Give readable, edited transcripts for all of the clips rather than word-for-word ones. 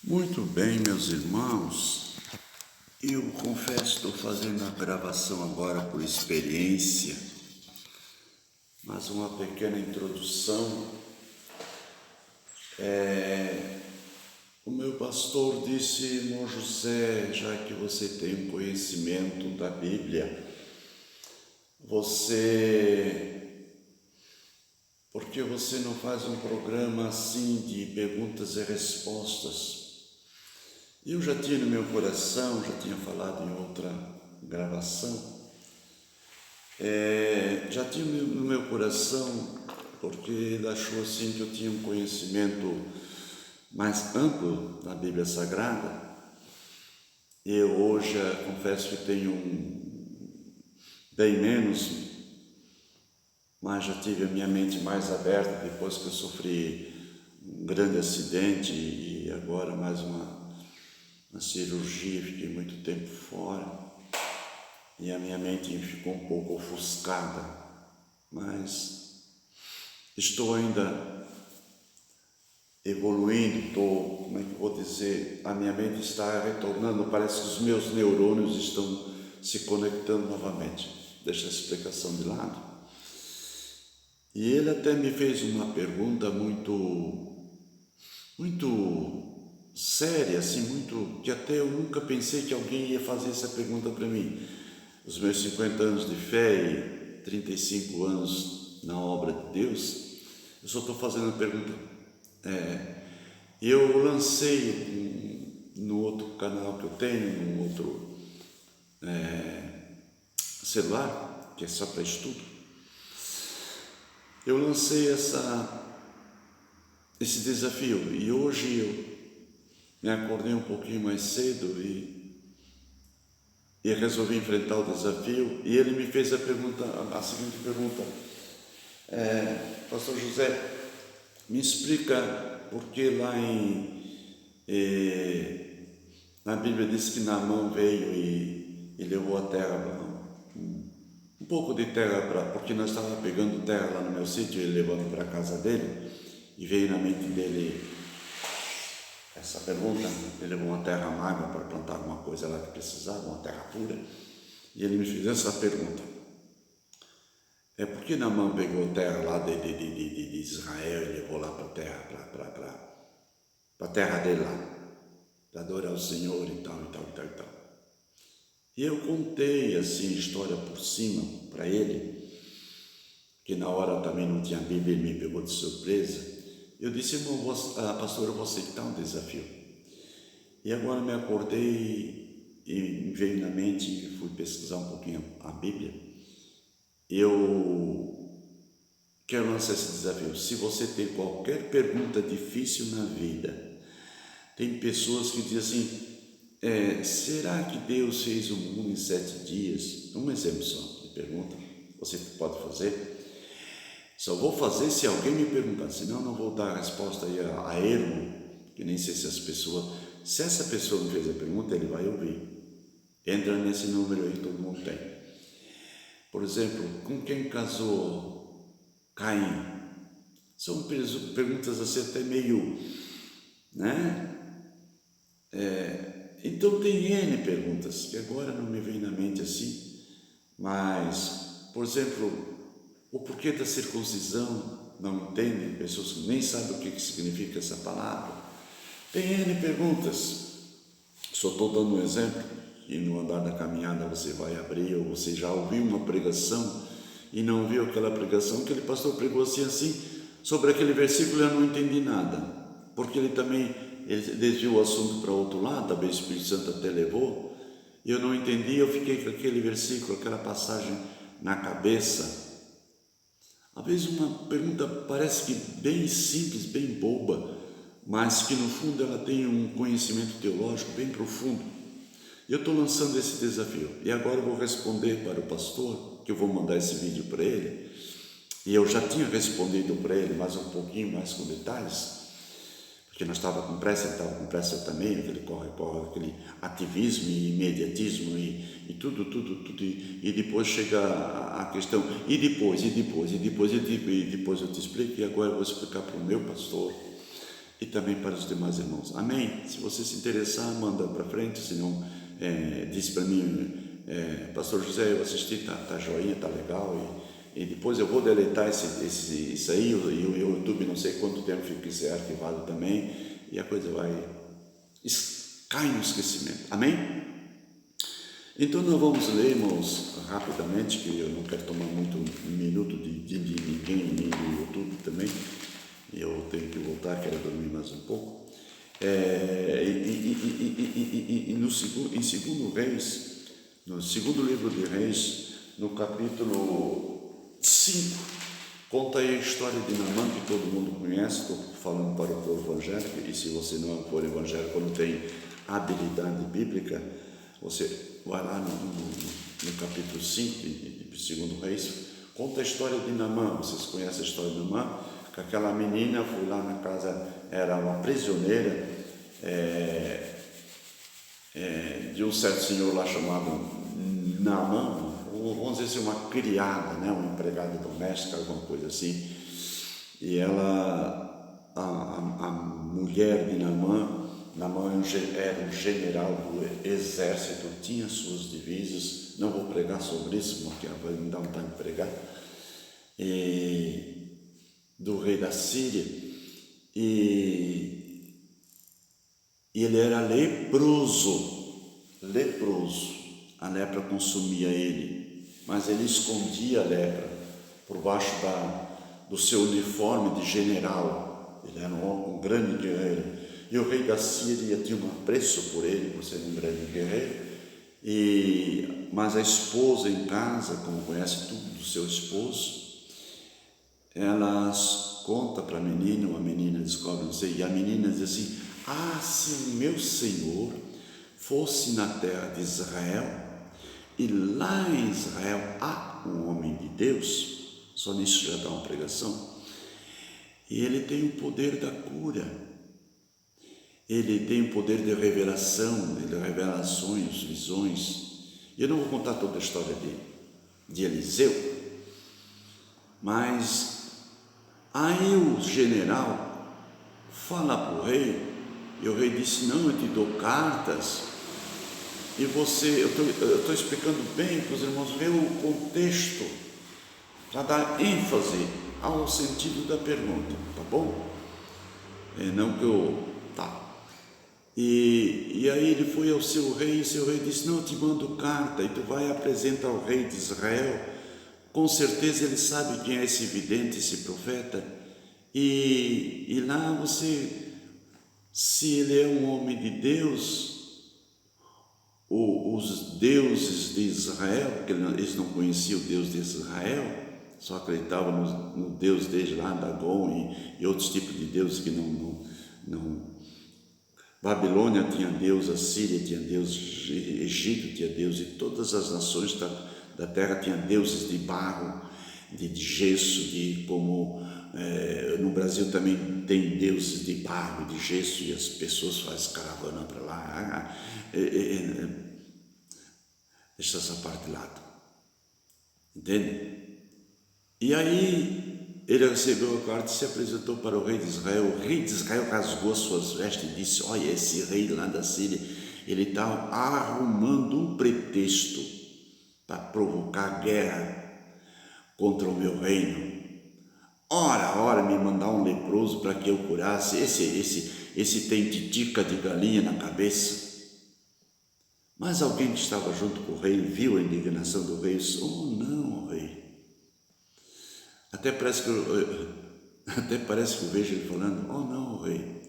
Muito bem, meus irmãos, eu confesso, estou fazendo a gravação agora por experiência, mas uma pequena introdução. O meu pastor disse: irmão José, já que você tem um conhecimento da Bíblia, por que você não faz um programa assim de perguntas e respostas? Eu já tinha no meu coração, já tinha falado em outra gravação, já tinha no meu coração, porque ele achou assim que eu tinha um conhecimento mais amplo da Bíblia Sagrada. Eu hoje confesso que tenho bem menos, mas já tive a minha mente mais aberta depois que eu sofri um grande acidente e agora mais uma cirurgia, fiquei muito tempo fora e a minha mente ficou um pouco ofuscada, mas estou ainda evoluindo, como é que eu vou dizer, a minha mente está retornando, parece que os meus neurônios estão se conectando novamente. Deixa a explicação de lado. E ele até me fez uma pergunta muito séria, assim, que até eu nunca pensei que alguém ia fazer essa pergunta para mim. Os meus 50 anos de fé e 35 anos na obra de Deus, eu só estou fazendo a pergunta. Eu lancei no outro canal que eu tenho, no outro celular, que é só para estudo, eu lancei esse desafio e hoje eu me acordei um pouquinho mais cedo e resolvi enfrentar o desafio, e ele me fez a seguinte pergunta: Pastor José, me explica por que lá na Bíblia diz que Naamã veio e levou a terra, um pouco de terra, porque nós estávamos pegando terra lá no meu sítio, ele levando para a casa dele, e veio na mente dele essa pergunta. Ele levou uma terra magra para plantar alguma coisa lá que precisava, uma terra pura, e ele me fez essa pergunta: por que Naamã pegou terra lá de Israel e levou lá para a terra, para a terra dele lá, para adorar o Senhor e tal. E eu contei assim a história por cima para ele, que na hora também não tinha Bíblia, ele me pegou de surpresa. Eu disse: irmão, pastor, eu vou aceitar um desafio. E agora me acordei e me veio na mente e fui pesquisar um pouquinho a Bíblia. Eu quero lançar esse desafio. Se você tem qualquer pergunta difícil na vida, tem pessoas que dizem assim: será que Deus fez o mundo em 7 dias? Um exemplo só de pergunta, você pode fazer. Só vou fazer se alguém me perguntar, senão não vou dar a resposta aí a erro, que nem sei se se essa pessoa me fez a pergunta, ele vai ouvir. Entra nesse número aí que todo mundo tem. Por exemplo, com quem casou Caim? São perguntas assim até meio, né? Então tem N perguntas, que agora não me vem na mente assim, mas, por exemplo, o porquê da circuncisão, não entendem, pessoas que nem sabem o que significa essa palavra. Tem N perguntas. Só estou dando um exemplo, e no andar da caminhada você vai abrir, ou você já ouviu uma pregação e não viu aquela pregação, aquele pastor pregou assim, sobre aquele versículo eu não entendi nada, porque ele desviou o assunto para outro lado, talvez o Espírito Santo até levou, e eu não entendi, eu fiquei com aquele versículo, aquela passagem na cabeça. Às vezes uma pergunta parece que bem simples, bem boba, mas que no fundo ela tem um conhecimento teológico bem profundo. Eu estou lançando esse desafio e agora eu vou responder para o pastor, que eu vou mandar esse vídeo para ele, e eu já tinha respondido para ele, mas um pouquinho mais com detalhes, porque nós estávamos com pressa, ele estava com pressa, eu também, aquele corre, aquele ativismo e imediatismo e tudo, e depois chega a questão, e depois eu te explico, e agora eu vou explicar para o meu pastor, e também para os demais irmãos. Amém? Se você se interessar, manda para frente, se não, diz para mim, Pastor José, eu assisti, tá joinha, tá legal, e depois eu vou deletar isso aí, e o YouTube não sei quanto tempo fica isso arquivado também, e a coisa cai no esquecimento. Amém? Então nós vamos ler, irmãos, rapidamente, que eu não quero tomar muito um minuto de ninguém, nem do YouTube também. Eu tenho que voltar, quero dormir mais um pouco. Em segundo Reis, no segundo livro de Reis, no capítulo 5, conta aí a história de Naamã, que todo mundo conhece. Estou falando para o povo evangélico, e se você não é um povo evangélico, não tem habilidade bíblica, você vai lá no capítulo 5 de segundo Reis, conta a história de Naamã. Vocês conhecem a história de Naamã? Que aquela menina foi lá na casa, era uma prisioneira de um certo senhor lá chamado Naamã, ou vamos dizer assim, uma criada, né? Uma empregada doméstica, alguma coisa assim. E ela, a mulher de Naamã era um general do exército, tinha suas divisas. Não vou pregar sobre isso, porque vai me dar vontade de pregar. Do rei da Síria, e ele era leproso, a lepra consumia ele, mas ele escondia a lepra por baixo do seu uniforme de general. Ele era um grande guerreiro, e o rei da Síria tinha um apreço por ele, por ser um grande guerreiro, mas a esposa em casa, como conhece tudo do seu esposo, ela conta para a menina descobre, não sei, e a menina diz assim: se meu Senhor fosse na terra de Israel, e lá em Israel há um homem de Deus, só nisso já dá uma pregação, e ele tem o poder da cura, ele tem o poder de revelação, ele revela sonhos, visões. Eu não vou contar toda a história de Eliseu, mas aí o general fala para o rei, e o rei disse: não, eu te dou cartas, e você, eu estou explicando bem para os irmãos ver o contexto, para dar ênfase ao sentido da pergunta, tá bom? Não que eu... tá. E aí ele foi ao seu rei, e seu rei disse: não, eu te mando carta, e tu vai apresentar ao rei de Israel. Com certeza ele sabe quem é esse vidente, esse profeta, e lá você, se ele é um homem de Deus, os deuses de Israel, porque eles não conheciam o Deus de Israel, só acreditavam no Deus deles lá, Dagon e outros tipos de deuses que não. Babilônia tinha Deus, a Síria tinha Deus, Egito tinha Deus, e todas as nações da terra tinha deuses de barro, de gesso, como no Brasil também tem deuses de barro, de gesso, e as pessoas fazem caravana para lá. Deixa essa parte de lado, entende? E aí ele recebeu a carta e se apresentou para o rei de Israel. O rei de Israel rasgou as suas vestes e disse: olha, esse rei lá da Síria, ele está arrumando um pretexto para provocar guerra contra o meu reino. Ora, me mandar um leproso para que eu curasse. Esse tem titica de galinha na cabeça. Mas alguém que estava junto com o rei viu a indignação do rei e disse: oh não, rei. Até parece que eu vejo ele falando: oh não, rei.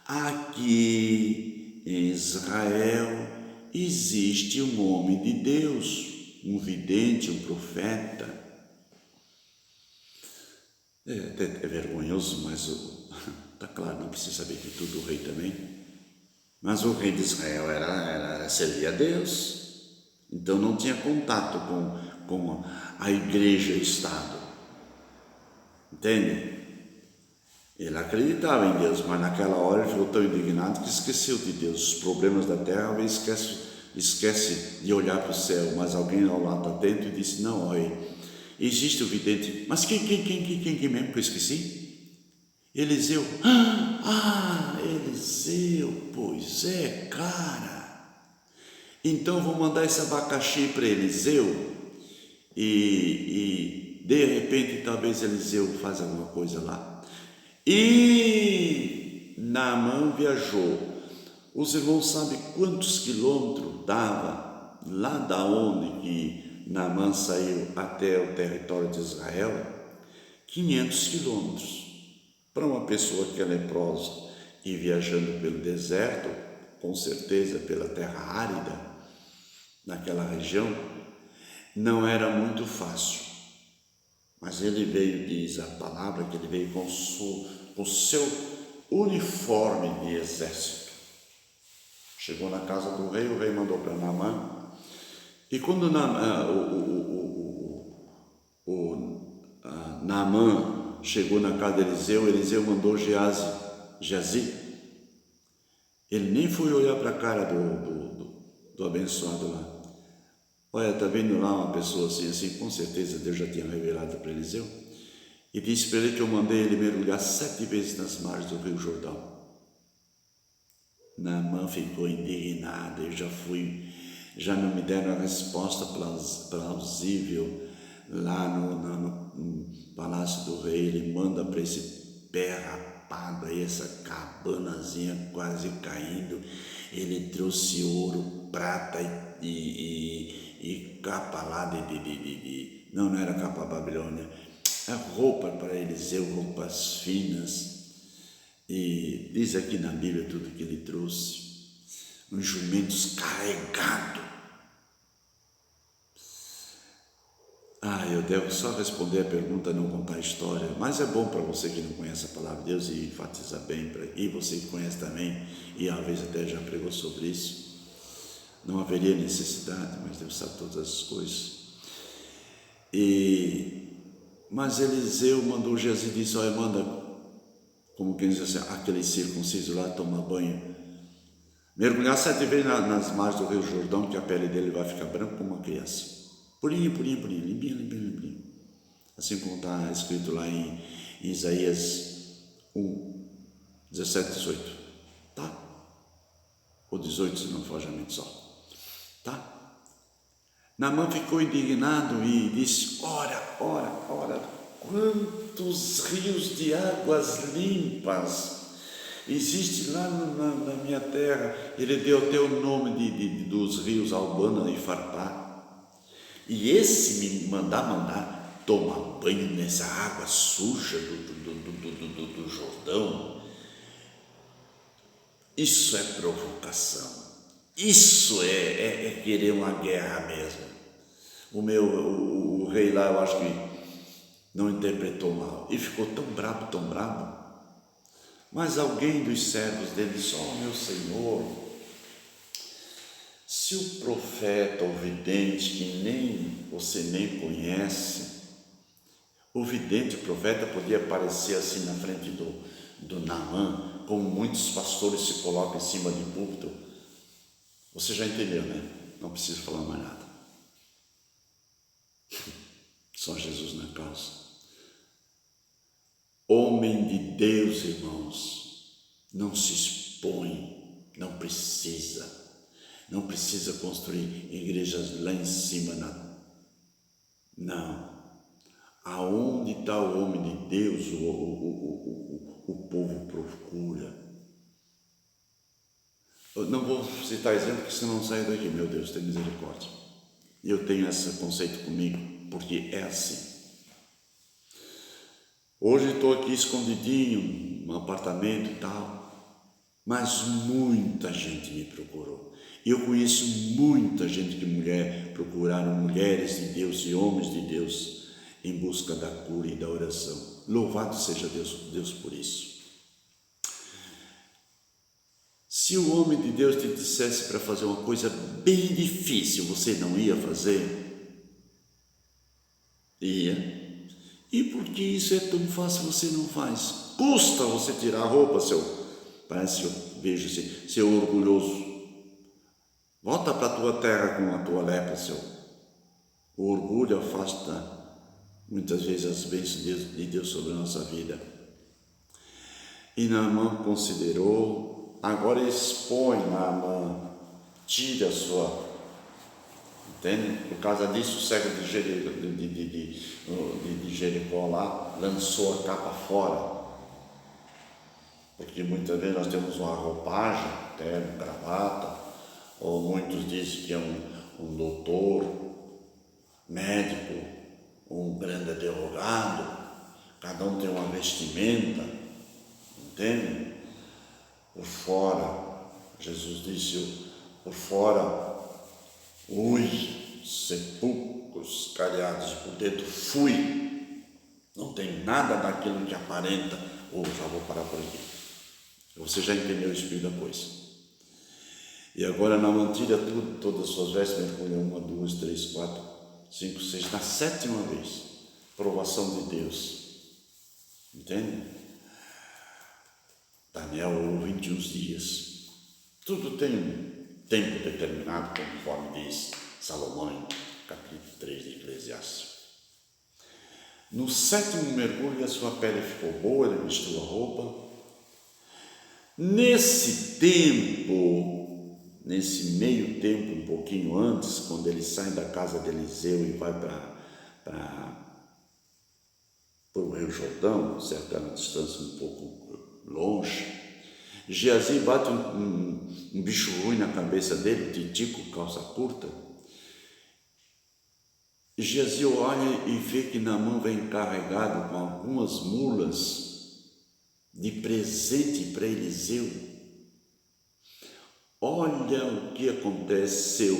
Aqui em Israel existe um homem de Deus, um vidente, um profeta. É vergonhoso, mas está claro, não precisa saber de tudo o rei também. Mas o rei de Israel servia a Deus, então não tinha contato com a igreja e o Estado, entende? Ele acreditava em Deus, mas naquela hora ele ficou tão indignado que esqueceu de Deus. Os problemas da terra, ele esquece de olhar para o céu, mas alguém ao lado atento e disse: não, rei, existe o vidente. Mas quem mesmo que eu esqueci? Eliseu, Eliseu, pois é, cara. Então vou mandar esse abacaxi para Eliseu e de repente talvez Eliseu faz alguma coisa lá. E Naamã viajou. Os irmãos sabem quantos quilômetros dava lá da onde que Naamã saiu até o território de Israel? 500 quilômetros. Para uma pessoa que é leprosa e viajando pelo deserto, com certeza pela terra árida, naquela região, não era muito fácil. Mas ele veio, diz a palavra, que ele veio com o seu uniforme de exército. Chegou na casa do rei, o rei mandou para Naamã. E quando Naamã chegou na casa de Eliseu, Eliseu mandou Geazi. Ele nem foi olhar para a cara do abençoado lá. Olha, está vendo lá uma pessoa assim, com certeza Deus já tinha revelado para Eliseu. E disse para ele que eu mandei ele mergulhar 7 vezes nas margens do Rio Jordão. Naamã ficou indignado, já não me deram a resposta plausível lá no palácio do rei. Ele manda para esse pé rapado aí, essa cabanazinha quase caindo. Ele trouxe ouro, prata e capa lá não era capa babilônia, é roupa para Eliseu, roupas finas. E diz aqui na Bíblia tudo que ele trouxe, uns jumentos carregados. Eu devo só responder a pergunta, não contar a história, mas é bom para você que não conhece a palavra de Deus e enfatiza bem, e você que conhece também, e às vezes até já pregou sobre isso. Não haveria necessidade, mas Deus sabe todas as coisas. Mas Eliseu mandou Geazi e disse, olha, manda, como quem diz assim, aquele circunciso lá tomar banho, mergulhar 7 vezes nas margens do Rio Jordão, que a pele dele vai ficar branca como uma criança. Purinho, limpinho. Assim como está escrito lá em Isaías 1, 17, 18. Tá? Ou 18, se não foge a mente só. Tá? Naamã ficou indignado e disse, ora, quantos rios de águas limpas existe lá na minha terra. Ele deu até o nome dos rios Albana e Farpá. E esse me mandar tomar banho nessa água suja do Jordão, isso é provocação, isso é querer uma guerra mesmo. O rei lá, eu acho que não interpretou mal e ficou tão bravo. Mas alguém dos servos dele disse, meu Senhor, se o profeta, o vidente, que você nem conhece, o vidente, o profeta, podia aparecer assim na frente do Naamã, como muitos pastores se colocam em cima de púlpito. Você já entendeu, né? Não preciso falar mais nada. Só Jesus na causa. Homem de Deus, irmãos, não se expõe, não precisa construir igrejas lá em cima, não. Aonde está o homem de Deus, o povo procura. Eu não vou citar exemplo, porque senão não saio daqui. Meu Deus, tem misericórdia. Eu tenho esse conceito comigo, porque é assim. Hoje estou aqui escondidinho, num apartamento e tal, mas muita gente me procurou. Eu conheço muita gente procuraram mulheres de Deus e homens de Deus em busca da cura e da oração. Louvado seja Deus por isso. Se o homem de Deus te dissesse para fazer uma coisa bem difícil, você não ia fazer? Ia. E porque isso é tão fácil, você não faz? Custa você tirar a roupa, parece que eu vejo assim, seu orgulhoso. Volta para a tua terra com a tua lepra, O orgulho afasta muitas vezes as bênçãos de Deus sobre a nossa vida. E Naamã considerou, agora expõe Naamã, tira a sua, entende? Por causa disso, o cego de Jericó lá lançou a capa fora. Porque muitas vezes nós temos uma roupagem, terno, gravata, ou muitos dizem que é um doutor, médico, um grande advogado, cada um tem uma vestimenta, entende? Por fora, Jesus disse, por fora, sepulcros cariados, por dentro, fui. Não tem nada daquilo que aparenta. Já vou parar por aqui. Você já entendeu o espírito da coisa. E agora Naamã tira tudo, todas as suas vestes, mergulha 1, 2, 3, 4, 5, 6, na 7ª vez. Provação de Deus. Entende? Daniel orou 21 dias. Tudo tem um tempo determinado, conforme diz Salomão, em capítulo 3 de Eclesiastes. No 7º mergulho, a sua pele ficou boa, ele vestiu a roupa. Nesse meio tempo, um pouquinho antes, quando ele sai da casa de Eliseu e vai para o Rio Jordão, certa distância um pouco longe, Geazi bate um bicho ruim na cabeça dele, titico, calça curta. Geazi olha e vê que Naamã vem carregado com algumas mulas de presente para Eliseu. Olha o que aconteceu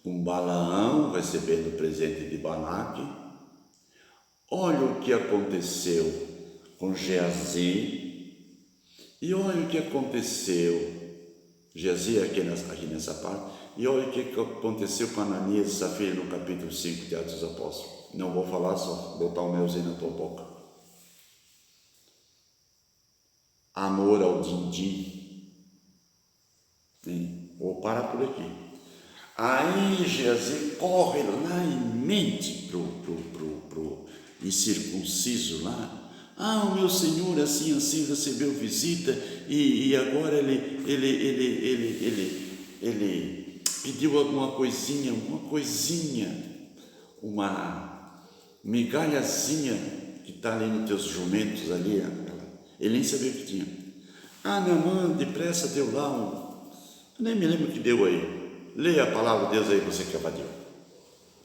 com Balaão, recebendo o presente de Balaque. Olha o que aconteceu com Geazi. E olha o que aconteceu, Geazi aqui nessa parte. E olha o que aconteceu com Ananias e Safira no capítulo 5 de Atos dos Apóstolos. Não vou falar, só botar o melzinho na tua boca. Amor ao din-din. Vou parar por aqui. Aí Geazi corre lá em mente pro incircunciso lá. O meu senhor assim recebeu visita e agora ele pediu alguma coisinha, uma migalhazinha que está ali nos teus jumentos ali. Ele nem sabia o que tinha. Naamã, depressa deu lá nem me lembro o que deu aí. Leia a palavra de Deus aí, você que evadiu.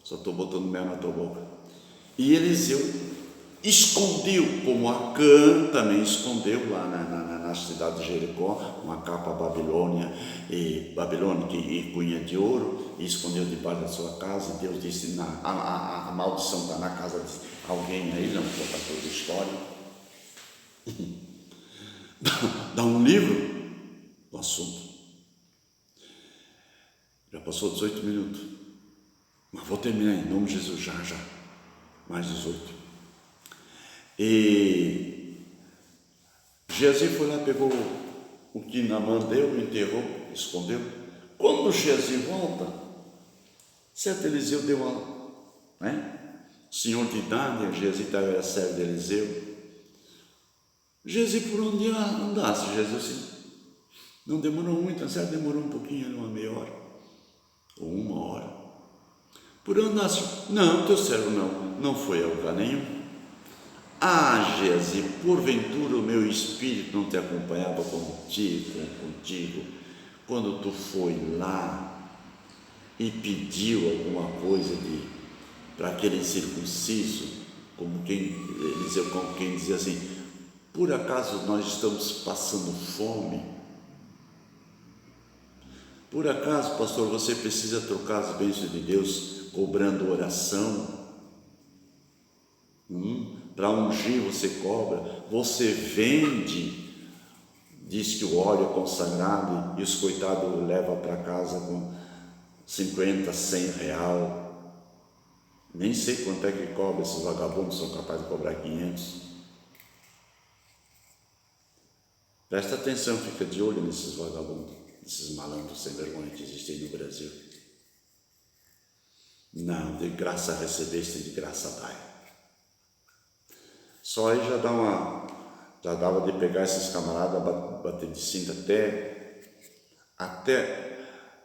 Só estou botando mel na tua boca. E Eliseu escondeu, como Acã também escondeu lá na cidade de Jericó, uma capa babilônica e cunha de ouro, e escondeu debaixo da sua casa. E Deus disse, a maldição está na casa de alguém aí, não vou contar toda a história. Dá um livro do assunto. Já passou 18 minutos, mas vou terminar em nome de Jesus, já, mais 18. E Geazi foi lá, pegou o que Naamã deu, enterrou, escondeu. Quando Geazi volta, certo, Eliseu deu o senhor de idade, Geazi era servo de Eliseu. Geazi, por onde andasse, Geazi assim, não demorou muito, certo? Demorou um pouquinho, uma meia hora, ou 1 hora. Por onde andasse? Não, teu servo não foi a lugar nenhum. Geazi, porventura o meu espírito não te acompanhava contigo, quando tu foi lá e pediu alguma coisa para aquele incircunciso, como quem dizia assim, por acaso nós estamos passando fome? Por acaso, pastor, você precisa trocar as bênçãos de Deus cobrando oração? Para ungir você cobra, você vende, diz que o óleo é consagrado e os coitados levam para casa com 50, 100 real. Nem sei quanto é que cobra, esses vagabundos são capazes de cobrar 500. Presta atenção, fica de olho nesses vagabundos, esses malandros sem vergonha que existem no Brasil. Não, de graça recebeste, de graça dai. Só aí já dá Já dava de pegar esses camaradas, bater de cinta até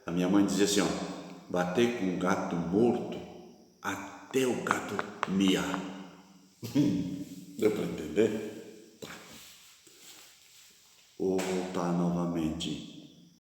a minha mãe dizia assim, ó, bater com um gato morto até o gato miar. Deu para entender? Tá. Vou voltar novamente